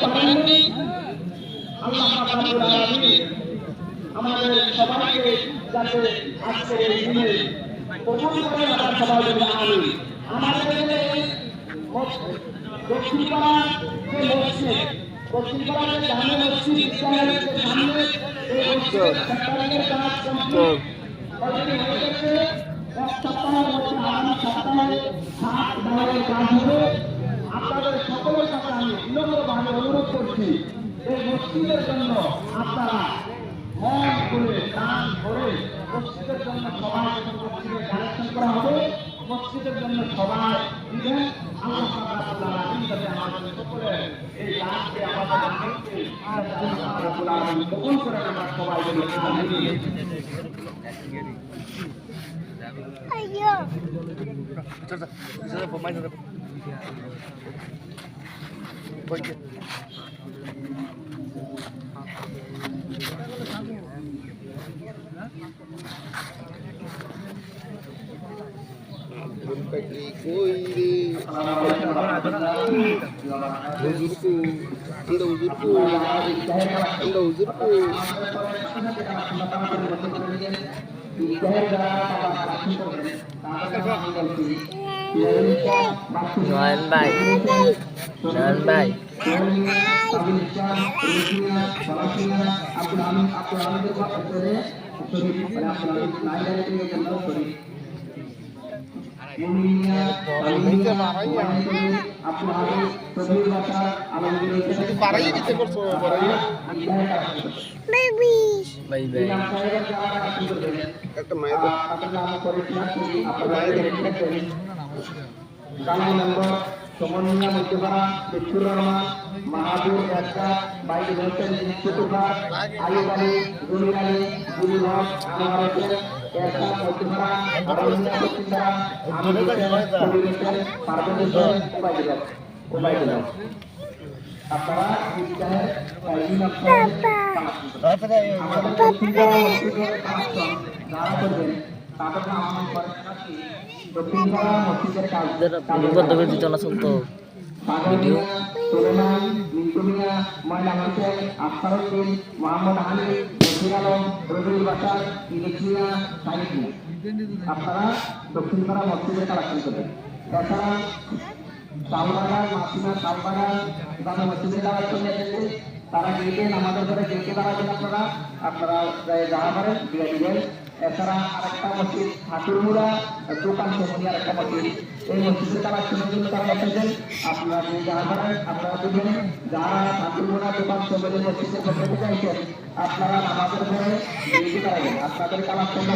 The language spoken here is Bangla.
পারেননি, আল্লাহ পাক রব্বুল আলামিন আমাদের সবাইকে যাতে আজকের এই দিনে কবুল করে আমরা সবাই বলি আমিন। আমাদের এই দক্ষিণপাড়ার যে মসজিদ, দক্ষিণপাড়ার যে জামে মসজিদ বিদ্যালয়ের যে সামনে এই মসজিদের সেক্টরের কাজ কমপ্লিট অলরেডি হয়ে গেছে। এক সপ্তাহের মধ্যে আগামী সপ্তাহে ছাদ ঢালাইয়ের কাজ হবে। আপনাদের সকলের কাছে আমি বিনম্রভাবে অনুরোধ করছি এই মসজিদের জন্য আপনারা মন করে প্রাণ ভরে মসজিদের জন্য সবাই মসজিদের কালেকশন করা হবে, মসজিদের জন্য সবাই দিবেন। আল্লাহ রাব্বুল আলামিন যাতে আমাদের সকলের এই কাজকে আমাদের আনন্দকে আল্লাহ রাব্বুল আলামিন কবুল করে আমরা সবাই বলি আমিন। Ayo. Bisa pemain ada. Baik. Pagi koiri. Uzurku. Anda uzurku. Anda uzurku. Ngon bay. Ngon bay. Baby. Baby. একটা মায়ের কালাম নম্বর সমন্বয় মধ্যপাড়া বিক্ষুর রহমান মাহাদুর একটা বাইক হোসেন চতুর্থ আয়ুব আলী জমির আলী গুরুল হক আনোয়ার হোসেন একটা মধ্যপাড়া আরবিয়া বসুন্ধরা আমির হোসেন কবির হোসেন পারভেজ হোসেন ওবাইদুল হক। আপনারা বিদ্যালয়ের কয়েকদিন যারা করবেন তাদেরকে আমার পড়াশোনাটি দক্ষিণপাড়া মসজিদের কাজ ভিডিও সুলেমান মিন্টু মিয়া ময়না হোসেন আফসারউদ্দিন মোহাম্মদ আলী নসির আলম রবিউল বাশার ইলিশ মিয়া সাইদ মিয়া। আপনারা দক্ষিণপাড়া মসজিদের কালেকশন করবেন। এছাড়া চালবাগান মাসিমা চালবাগান জামে মসজিদের কালেকশন নিয়েছে, তারা গেটেন আমাদের ঘরে গেটে দাঁড়াবেন। আপনারা যাওয়া পারেন দিয়ে দিবেন। এছাড়া আরেকটা মসজিদ ঠাকুরমুড়া দোকান সমিতি আরেকটা মসজিদ, এই মসজিদের কালেকশনের জন্য তারা এসেছেন। আপনারা যাওয়া পারেন, আপনারা দিবেন। যারা ঠাকুরমুড়া দোকান সমিতির মসজিদের পক্ষ থেকে আইছেন আপনারা আমাদের ঘরে গেটে দাঁড়াবেন। আপনাদের কালেকশনটা